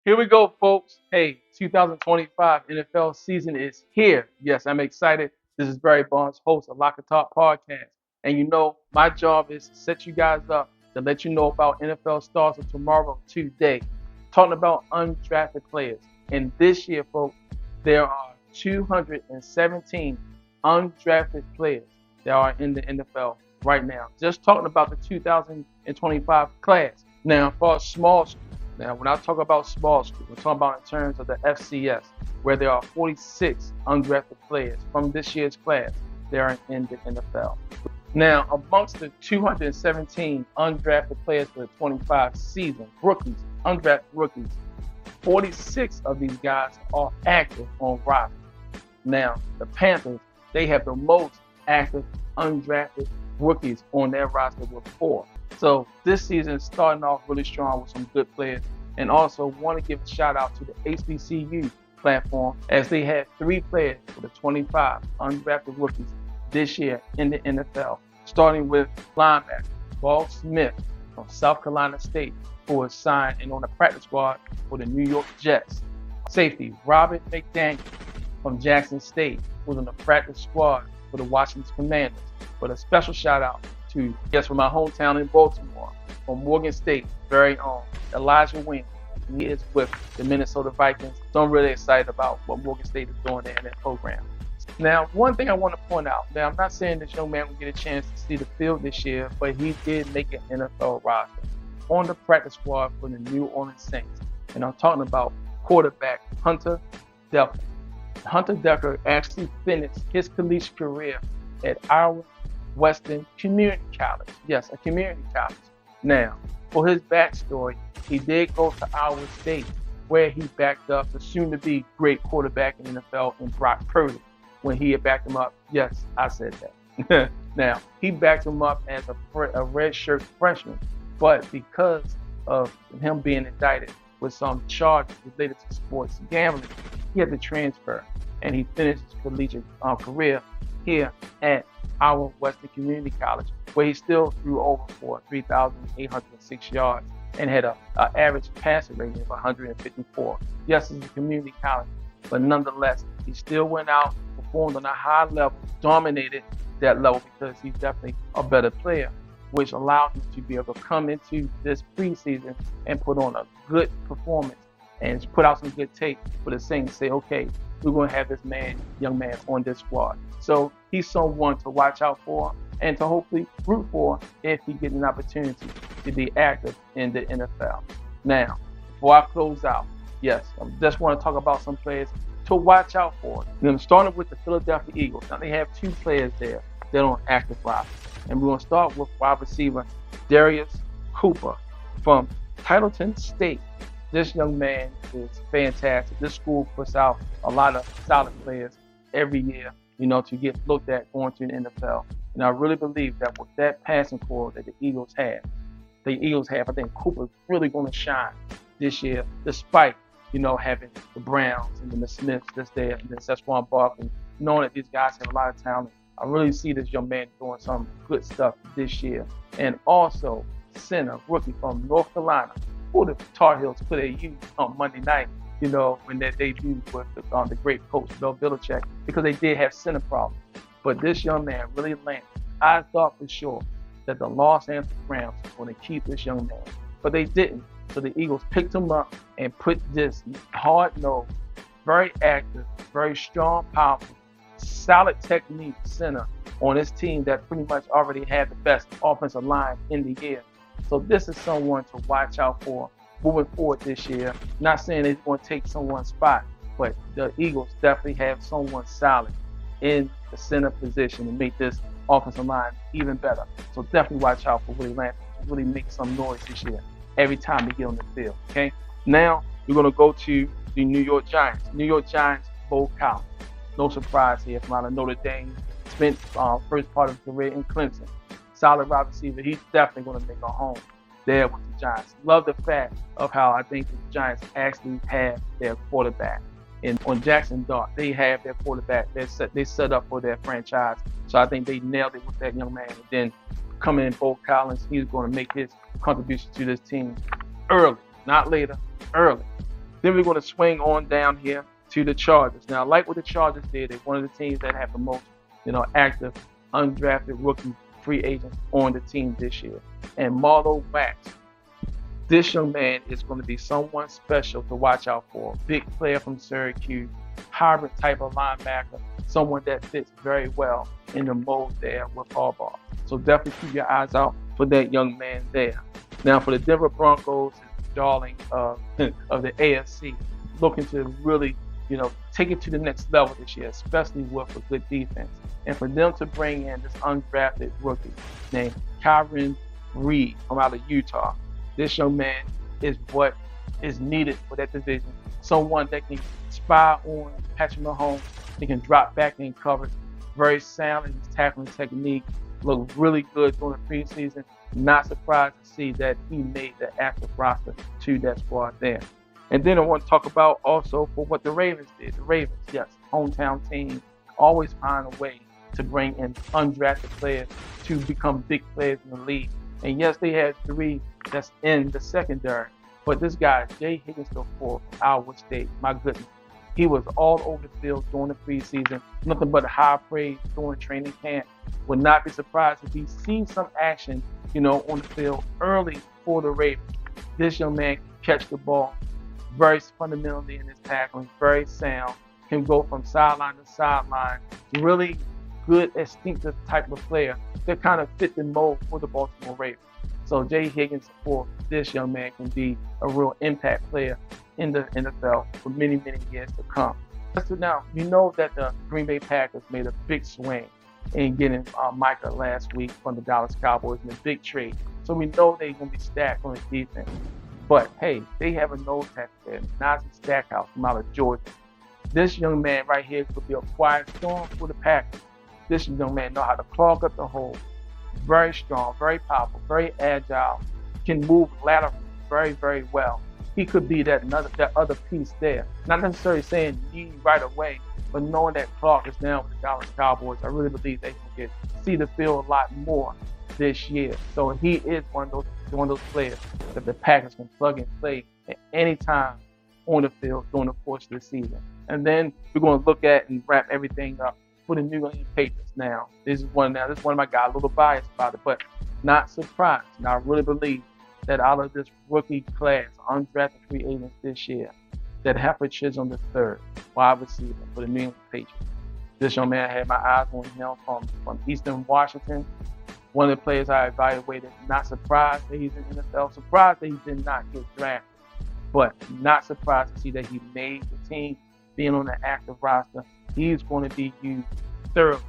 Here we go, folks. Hey, 2025 NFL season is here. Yes, I'm excited. This is Barry Bonds, host of Lock and Talk Podcast. And you know, my job is to set you guys up to let you know about NFL stars of tomorrow, today. Talking about undrafted players. And this year, folks, there are 217 undrafted players that are in the NFL right now. Just talking about the 2025 class. Now, for small schools, now, when I talk about small school, we're talking about in terms of the FCS, where there are 46 undrafted players from this year's class that are in the NFL. Now, amongst the 217 undrafted players for the 25 season, rookies, undrafted rookies, 46 of these guys are active on roster. Now, the Panthers, they have the most active undrafted rookies on their roster with 4. So this season is starting off really strong with some good players. And also want to give a shout out to the HBCU platform as they had 3 players for the 25 undrafted rookies this year in the NFL, starting with linebacker Paul Smith from South Carolina State, who was signed and on the practice squad for the New York Jets. Safety Robert McDaniel from Jackson State, who was on the practice squad for the Washington Commanders. But a special shout out to guests from my hometown in Baltimore, from Morgan State, very own Elijah Wing. He is with the Minnesota Vikings. So I'm really excited about what Morgan State is doing there in that program. Now, one thing I want to point out, now I'm not saying this young man will get a chance to see the field this year, but he did make an NFL roster on the practice squad for the New Orleans Saints. And I'm talking about quarterback Hunter Decker. Hunter Decker actually finished his collegiate career at Iowa Western Community College. Yes, a community college. Now, for his backstory, he did go to Iowa State, where he backed up the soon-to-be great quarterback in the NFL in Brock Purdy. When he had backed him up, yes, I said that. Now, he backed him up as a redshirt freshman, but because of him being indicted with some charges related to sports gambling, he had to transfer, and he finished his collegiate career here at Iowa Western Community College, where he still threw over for 3,806 yards and had an average passing rating of 154. Yes, it's a community college, but nonetheless, he still went out, performed on a high level, dominated that level because he's definitely a better player, which allowed him to be able to come into this preseason and put on a good performance and put out some good tape for the Saints. Say, okay, we're going to have this young man on this squad. So he's someone to watch out for and to hopefully root for if he gets an opportunity to be active in the NFL. Now, before I close out, yes, I just want to talk about some players to watch out for. I'm starting with the Philadelphia Eagles. Now, they have 2 players there that are on active roster. And we're going to start with wide receiver Darius Cooper from Titleton State. This young man is fantastic. This school puts out a lot of solid players every year, to get looked at going to the NFL. And I really believe that with that passing core that the Eagles have, I think Cooper's really going to shine this year, despite, having the Browns and the Smiths that's there, and then Sesquan Barkley, knowing that these guys have a lot of talent. I really see this young man doing some good stuff this year. And also, center, rookie from North Carolina, who the Tar Heels could have used on Monday night, when they debuted with the great coach, Bill Belichick, because they did have center problems. But this young man really landed. I thought for sure that the Los Angeles Rams were going to keep this young man, but they didn't. So the Eagles picked him up and put this hard-nosed, very active, very strong, powerful, solid technique center on this team that pretty much already had the best offensive line in the year. So this is someone to watch out for moving forward this year. Not saying it's going to take someone's spot, but the Eagles definitely have someone solid in the center position to make this offensive line even better. So definitely watch out for Willie Lance to really make some noise this year every time they get on the field. Okay. Now we're going to go to the New York Giants. New York Giants, Bo Collins. No surprise here from out of Notre Dame. Spent first part of his career in Clemson. Solid wide receiver. He's definitely going to make a home there with the Giants. Love the fact of how I think the Giants actually have their quarterback. And on Jackson Dart, they have their quarterback. They set up for their franchise. So I think they nailed it with that young man. And then coming in, Bo Collins, he's going to make his contribution to this team early, not later, early. Then we're going to swing on down here to the Chargers. Now, like what the Chargers did, they're one of the teams that have the most, active undrafted rookie free agents on the team this year. And Marlo Wax, this young man is going to be someone special to watch out for. Big player from Syracuse, hybrid type of linebacker, someone that fits very well in the mold there with Harbaugh. So definitely keep your eyes out for that young man there. Now for the Denver Broncos, darling of the AFC, looking to really, take it to the next level this year, especially with a good defense. And for them to bring in this undrafted rookie named Kyron Reed from out of Utah, this young man is what is needed for that division. Someone that can spy on Patrick Mahomes, they can drop back in coverage, very sound in his tackling technique, look really good during the preseason. Not surprised to see that he made the active roster to that squad there. And then I want to talk about also for what the Ravens did. The Ravens, yes, hometown team, always find a way to bring in undrafted players to become big players in the league. And yes, they had 3 that's in the secondary. But this guy, Jay Higgins, for Iowa State, my goodness, he was all over the field during the preseason, nothing but high praise during training camp. Would not be surprised if he sees some action, on the field early for the Ravens. This young man can catch the ball very fundamentally in his tackling, very sound, can go from sideline to sideline, really good instinctive type of player that kind of fit the mold for the Baltimore Ravens. So Jay Higgins, for this young man, can be a real impact player in the NFL for many, many years to come. So now, we know that the Green Bay Packers made a big swing in getting Micah last week from the Dallas Cowboys in a big trade. So we know they're going to be stacked on the defense. But hey, they have a nose tackle there, Najee Stackhouse from out of Georgia. This young man right here could be a quiet storm for the Packers. This young man knows how to clog up the hole. Very strong, very powerful, very agile, can move laterally very, very well. He could be that other piece there. Not necessarily saying need right away, but knowing that Clark is now with the Dallas Cowboys, I really believe they can see the field a lot more this year. So he is one of those players that the Packers can plug and play at any time on the field during the course of the season. And then we're going to look at and wrap everything up for the New England Patriots now. This is one of my guys, a little biased about it, but not surprised. Now I really believe that out of this rookie class, undrafted free agents this year, that Heifer Chisholm III, wide receiver for the New England Patriots. This young man, I had my eyes on him from Eastern Washington. One of the players I evaluated, not surprised that he's in the NFL, surprised that he did not get drafted, but not surprised to see that he made the team, being on the active roster. He's going to be used thoroughly,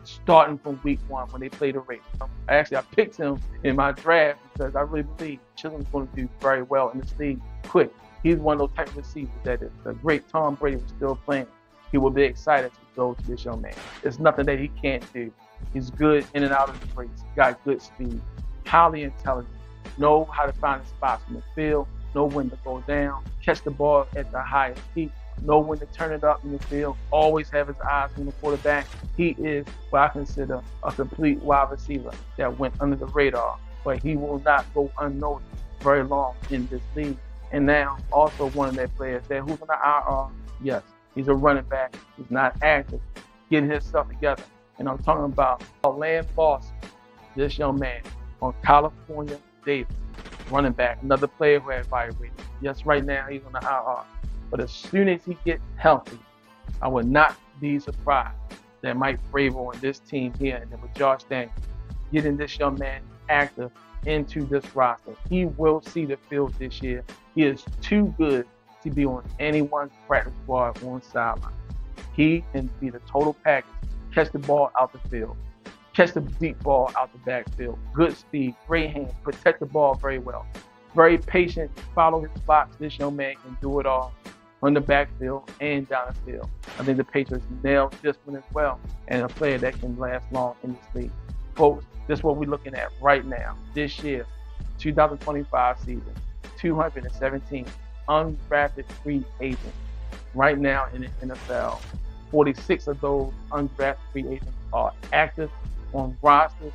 starting from week 1 when they play the Ravens. I picked him in my draft because I really believe Chisholm's going to do very well in this league quick. He's one of those type of receivers that if the great Tom Brady was still playing, he would be excited to go to this young man. There's nothing that he can't do. He's good in and out of the breaks, got good speed, highly intelligent, know how to find his spots in the field, know when to go down, catch the ball at the highest peak, know when to turn it up in the field, always have his eyes on the quarterback. He is what I consider a complete wide receiver that went under the radar, but he will not go unnoticed very long in this league. And now also one of their players there who's on the IR. Yes, he's a running back. He's not active, getting himself together. And I'm talking about Land Boss, this young man on California Davis, running back, another player who had evaluated. Yes, right now he's on the IR. But as soon as he gets healthy, I would not be surprised that Mike Vrabel and this team here, and then with Josh Daniels, getting this young man active into this roster. He will see the field this year. He is too good to be on anyone's practice squad on sideline. He can be the total package. Catch the ball out the field. Catch the deep ball out the backfield. Good speed, great hands, protect the ball very well. Very patient, follow his blocks. This young man can do it all on the backfield and down the field. I think the Patriots nailed this one as well, and a player that can last long in this league. Folks, this is what we're looking at right now. This year, 2025 season, 217 undrafted free agents right now in the NFL. 46 of those undrafted free agents are active on rosters.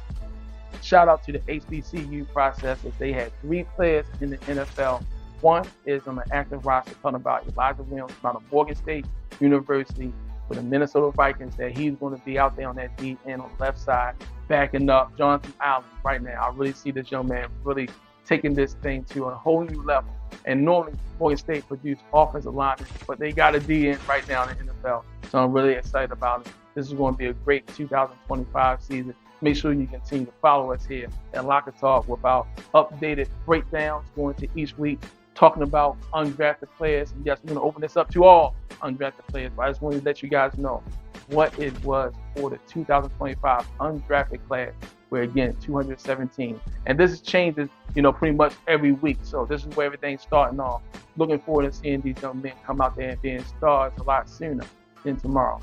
Shout out to the HBCU process as they had 3 players in the NFL One is on the active roster talking about Elijah Williams out of Morgan State University for the Minnesota Vikings, that he's going to be out there on that D end on the left side, backing up Jonathan Allen right now. I really see this young man really taking this thing to a whole new level. And normally Morgan State produced offensive linemen, but they got a D end right now in the NFL. So I'm really excited about it. This is going to be a great 2025 season. Make sure you continue to follow us here at Locker Talk with our updated breakdowns going to each week, talking about undrafted players. And yes, we're going to open this up to all undrafted players, but I just wanted to let you guys know what it was for the 2025 undrafted class. We're again 217, and this changes, pretty much every week. So this is where everything's starting off. Looking forward to seeing these young men come out there and being stars a lot sooner than tomorrow.